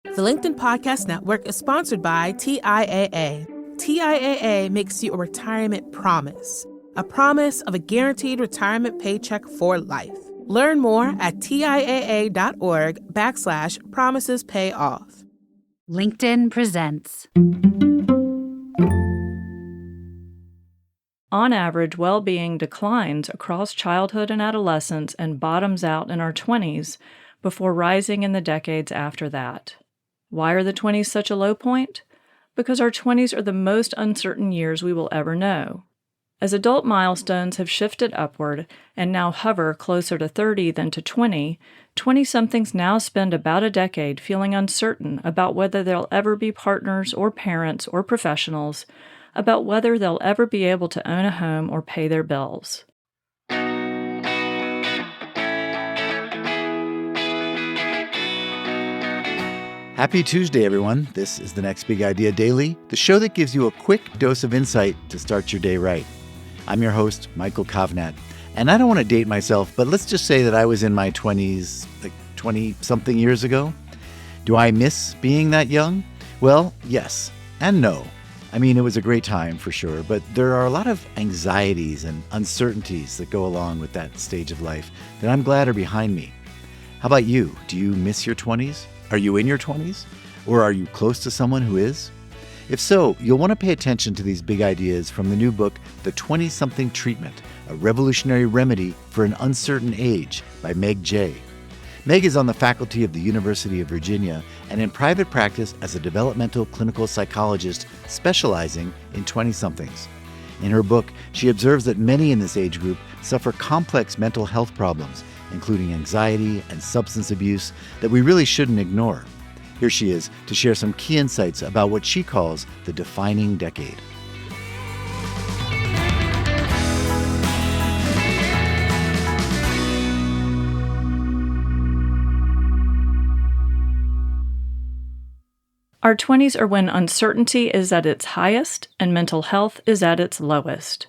The LinkedIn Podcast Network is sponsored by TIAA. TIAA makes you a retirement promise, a promise of a guaranteed retirement paycheck for life. Learn more at TIAA.org/promises pay off. LinkedIn presents. On average, well-being declines across childhood and adolescence and bottoms out in our 20s before rising in the decades after that. Why are the 20s such a low point? Because our 20s are the most uncertain years we will ever know. As adult milestones have shifted upward and now hover closer to 30 than to 20, 20-somethings now spend about a decade feeling uncertain about whether they'll ever be partners or parents or professionals, about whether they'll ever be able to own a home or pay their bills. Happy Tuesday, everyone. This is the Next Big Idea Daily, the show that gives you a quick dose of insight to start your day right. I'm your host, Michael Kovnat, and I don't want to date myself, but let's just say that I was in my 20s, like 20-something years ago. Do I miss being that young? Well, yes and no. I mean, it was a great time for sure, but there are a lot of anxieties and uncertainties that go along with that stage of life that I'm glad are behind me. How about you? Do you miss your 20s? Are you in your 20s? Or are you close to someone who is? If so, you'll want to pay attention to these big ideas from the new book, The Twentysomething Treatment, a revolutionary remedy for an uncertain age by Meg Jay. Meg is on the faculty of the University of Virginia and in private practice as a developmental clinical psychologist specializing in 20-somethings. In her book, she observes that many in this age group suffer complex mental health problems, including anxiety and substance abuse, that we really shouldn't ignore. Here she is to share some key insights about what she calls the defining decade. Our 20s are when uncertainty is at its highest and mental health is at its lowest.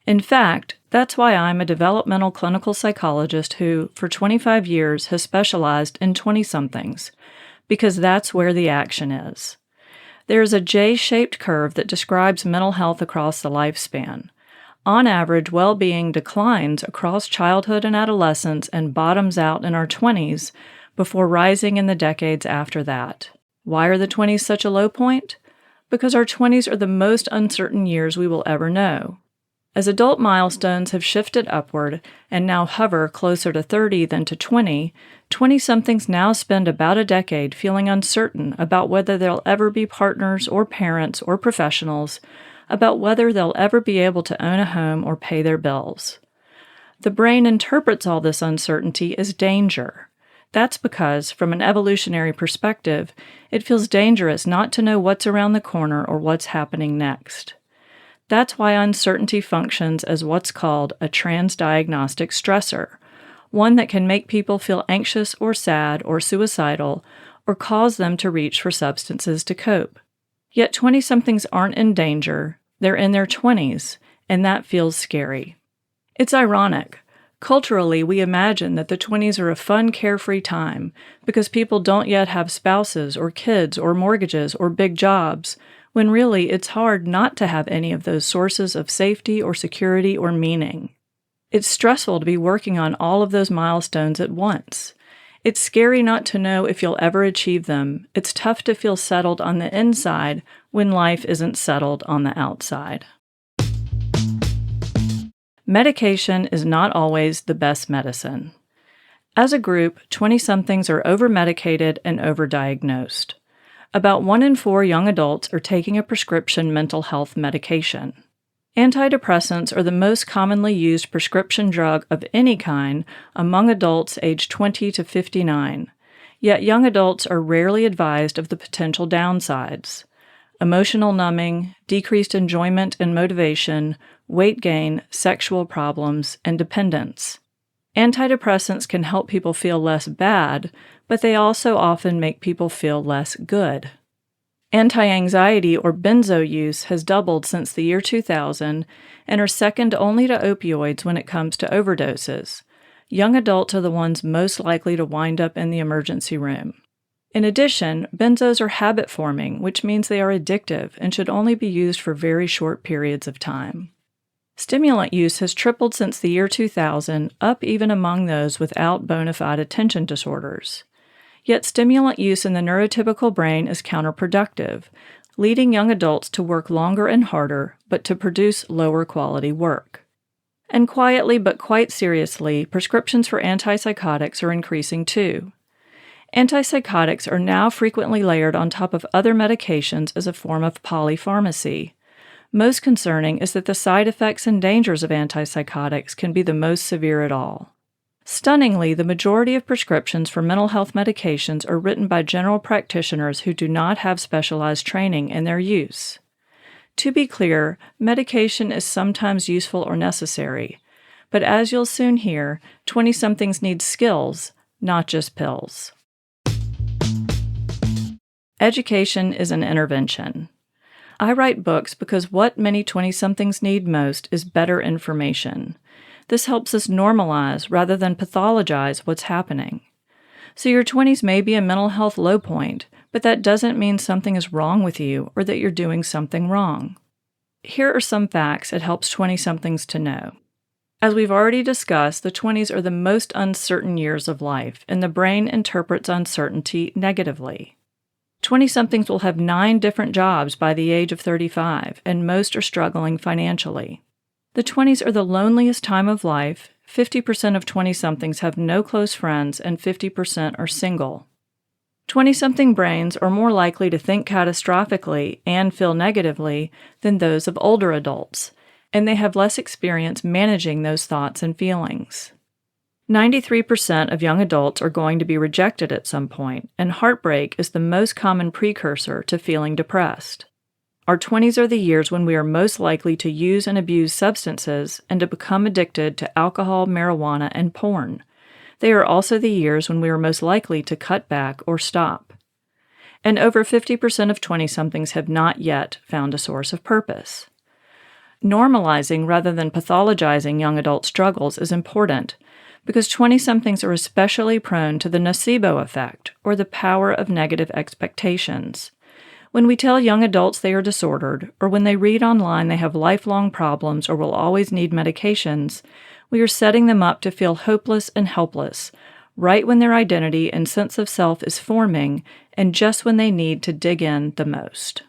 In fact, that's why I'm a developmental clinical psychologist who, for 25 years, has specialized in 20-somethings, because that's where the action is. There is a J-shaped curve that describes mental health across the lifespan. On average, well-being declines across childhood and adolescence and bottoms out in our 20s before rising in the decades after that. Why are the 20s such a low point? Because our 20s are the most uncertain years we will ever know. As adult milestones have shifted upward and now hover closer to 30 than to 20, 20-somethings now spend about a decade feeling uncertain about whether they'll ever be partners or parents or professionals, about whether they'll ever be able to own a home or pay their bills. The brain interprets all this uncertainty as danger. That's because, from an evolutionary perspective, it feels dangerous not to know what's around the corner or what's happening next. That's why uncertainty functions as what's called a transdiagnostic stressor, one that can make people feel anxious or sad or suicidal or cause them to reach for substances to cope. Yet 20-somethings aren't in danger, they're in their 20s, and that feels scary. It's ironic. Culturally, we imagine that the 20s are a fun, carefree time because people don't yet have spouses or kids or mortgages or big jobs, when really it's hard not to have any of those sources of safety or security or meaning. It's stressful to be working on all of those milestones at once. It's scary not to know if you'll ever achieve them. It's tough to feel settled on the inside when life isn't settled on the outside. Medication is not always the best medicine. As a group, 20-somethings are over-medicated and overdiagnosed. About 1 in 4 young adults are taking a prescription mental health medication. Antidepressants are the most commonly used prescription drug of any kind among adults aged 20 to 59, yet young adults are rarely advised of the potential downsides: emotional numbing, decreased enjoyment and motivation, weight gain, sexual problems, and dependence. Antidepressants can help people feel less bad, but they also often make people feel less good. Anti-anxiety or benzo use has doubled since the year 2000 and are second only to opioids when it comes to overdoses. Young adults are the ones most likely to wind up in the emergency room. In addition, benzos are habit-forming, which means they are addictive and should only be used for very short periods of time. Stimulant use has tripled since the year 2000, up even among those without bona fide attention disorders. Yet stimulant use in the neurotypical brain is counterproductive, leading young adults to work longer and harder, but to produce lower quality work. And quietly but quite seriously, prescriptions for antipsychotics are increasing too. Antipsychotics are now frequently layered on top of other medications as a form of polypharmacy. Most concerning is that the side effects and dangers of antipsychotics can be the most severe at all. Stunningly, the majority of prescriptions for mental health medications are written by general practitioners who do not have specialized training in their use. To be clear, medication is sometimes useful or necessary, but as you'll soon hear, 20-somethings need skills, not just pills. Education is an intervention. I write books because what many 20-somethings need most is better information. This helps us normalize rather than pathologize what's happening. So your 20s may be a mental health low point, but that doesn't mean something is wrong with you or that you're doing something wrong. Here are some facts it helps 20-somethings to know. As we've already discussed, the 20s are the most uncertain years of life, and the brain interprets uncertainty negatively. 20-somethings will have 9 different jobs by the age of 35, and most are struggling financially. The 20s are the loneliest time of life. 50% of 20-somethings have no close friends, and 50% are single. 20-something brains are more likely to think catastrophically and feel negatively than those of older adults, and they have less experience managing those thoughts and feelings. 93% of young adults are going to be rejected at some point, and heartbreak is the most common precursor to feeling depressed. Our 20s are the years when we are most likely to use and abuse substances and to become addicted to alcohol, marijuana, and porn. They are also the years when we are most likely to cut back or stop. And over 50% of 20-somethings have not yet found a source of purpose. Normalizing rather than pathologizing young adult struggles is important, because 20-somethings are especially prone to the nocebo effect, or the power of negative expectations. When we tell young adults they are disordered, or when they read online they have lifelong problems or will always need medications, we are setting them up to feel hopeless and helpless, right when their identity and sense of self is forming, and just when they need to dig in the most.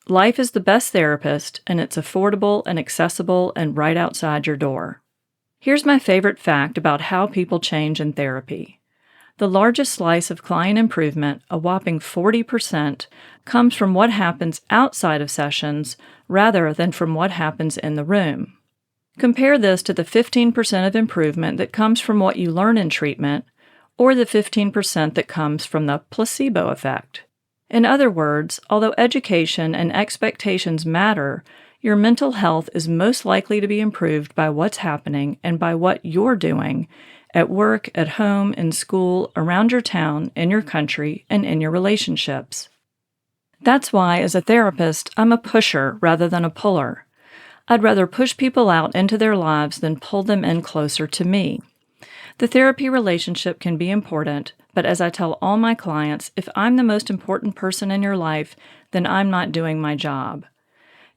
Life is the best therapist, and it's affordable and accessible and right outside your door. Here's my favorite fact about how people change in therapy. The largest slice of client improvement, a whopping 40%, comes from what happens outside of sessions rather than from what happens in the room. Compare this to the 15% of improvement that comes from what you learn in treatment, or the 15% that comes from the placebo effect. In other words, although education and expectations matter, your mental health is most likely to be improved by what's happening and by what you're doing at work, at home, in school, around your town, in your country, and in your relationships. That's why, as a therapist, I'm a pusher rather than a puller. I'd rather push people out into their lives than pull them in closer to me. The therapy relationship can be important, but as I tell all my clients, if I'm the most important person in your life, then I'm not doing my job.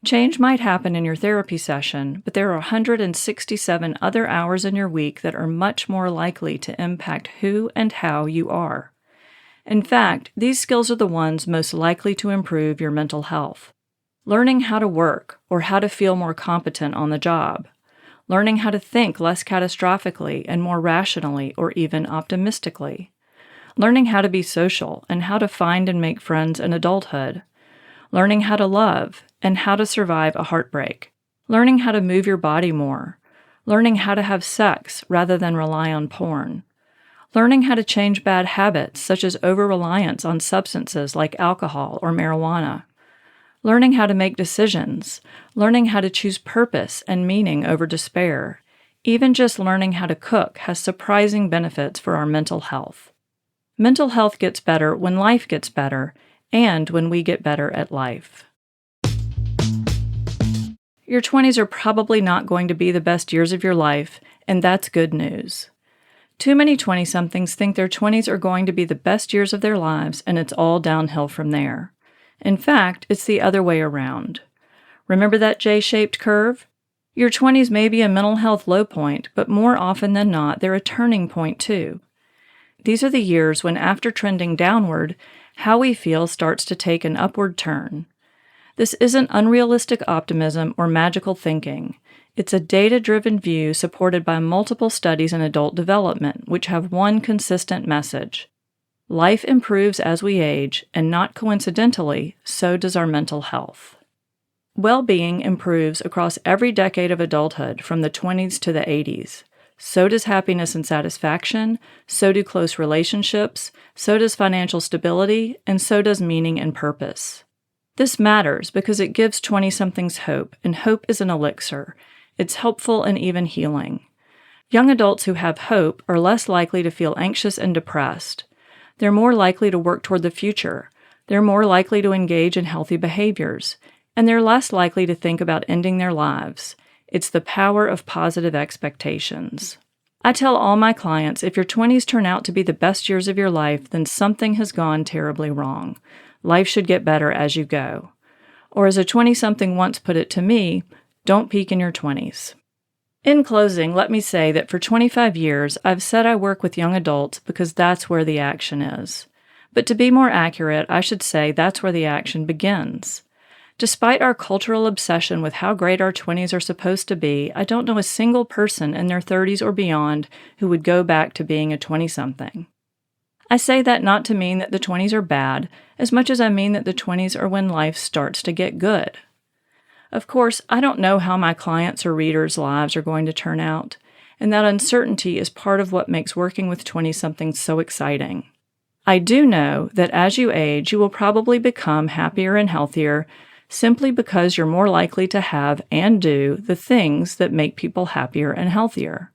Change might happen in your therapy session, but there are 167 other hours in your week that are much more likely to impact who and how you are. In fact, these skills are the ones most likely to improve your mental health. Learning how to work or how to feel more competent on the job. Learning how to think less catastrophically and more rationally or even optimistically. Learning how to be social and how to find and make friends in adulthood. Learning how to love and how to survive a heartbreak. Learning how to move your body more. Learning how to have sex rather than rely on porn. Learning how to change bad habits such as over-reliance on substances like alcohol or marijuana. Learning how to make decisions. Learning how to choose purpose and meaning over despair. Even just learning how to cook has surprising benefits for our mental health. Mental health gets better when life gets better, and when we get better at life. Your 20s are probably not going to be the best years of your life, and that's good news. Too many 20-somethings think their 20s are going to be the best years of their lives and it's all downhill from there. In fact, it's the other way around. Remember that J-shaped curve? Your 20s may be a mental health low point, but more often than not, they're a turning point too. These are the years when, after trending downward, how we feel starts to take an upward turn. This isn't unrealistic optimism or magical thinking. It's a data-driven view supported by multiple studies in adult development, which have one consistent message. Life improves as we age, and not coincidentally, so does our mental health. Well-being improves across every decade of adulthood, from the 20s to the 80s. So does happiness and satisfaction, so do close relationships, so does financial stability, and so does meaning and purpose. This matters because it gives 20-somethings hope, and hope is an elixir. It's helpful and even healing. Young adults who have hope are less likely to feel anxious and depressed. They're more likely to work toward the future. They're more likely to engage in healthy behaviors. And they're less likely to think about ending their lives. It's the power of positive expectations. I tell all my clients, if your 20s turn out to be the best years of your life, then something has gone terribly wrong. Life should get better as you go. Or as a 20-something once put it to me, don't peak in your 20s. In closing, let me say that for 25 years, I've said I work with young adults because that's where the action is. But to be more accurate, I should say that's where the action begins. Despite our cultural obsession with how great our 20s are supposed to be, I don't know a single person in their 30s or beyond who would go back to being a 20-something. I say that not to mean that the 20s are bad, as much as I mean that the 20s are when life starts to get good. Of course, I don't know how my clients' or readers' lives are going to turn out, and that uncertainty is part of what makes working with 20-somethings so exciting. I do know that as you age, you will probably become happier and healthier, simply because you're more likely to have and do the things that make people happier and healthier.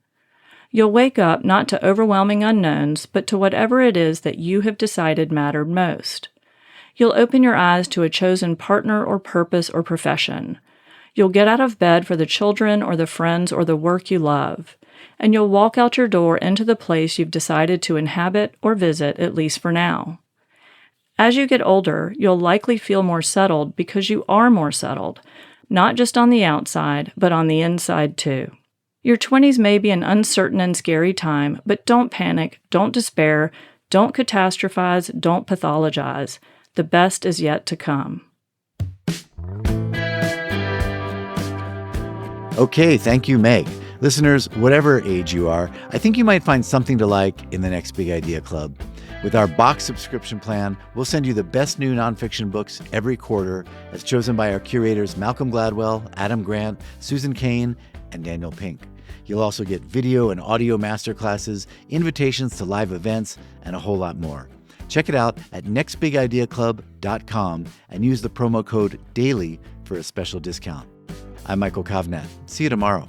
You'll wake up not to overwhelming unknowns, but to whatever it is that you have decided mattered most. You'll open your eyes to a chosen partner or purpose or profession. You'll get out of bed for the children or the friends or the work you love. And you'll walk out your door into the place you've decided to inhabit or visit, at least for now. As you get older, you'll likely feel more settled because you are more settled, not just on the outside, but on the inside too. Your 20s may be an uncertain and scary time, but don't panic, don't despair, don't catastrophize, don't pathologize. The best is yet to come. Okay, thank you, Meg. Listeners, whatever age you are, I think you might find something to like in the next Big Idea Club. With our box subscription plan, we'll send you the best new nonfiction books every quarter, as chosen by our curators Malcolm Gladwell, Adam Grant, Susan Cain, and Daniel Pink. You'll also get video and audio masterclasses, invitations to live events, and a whole lot more. Check it out at nextbigideaclub.com and use the promo code DAILY for a special discount. I'm Michael Kovnat. See you tomorrow.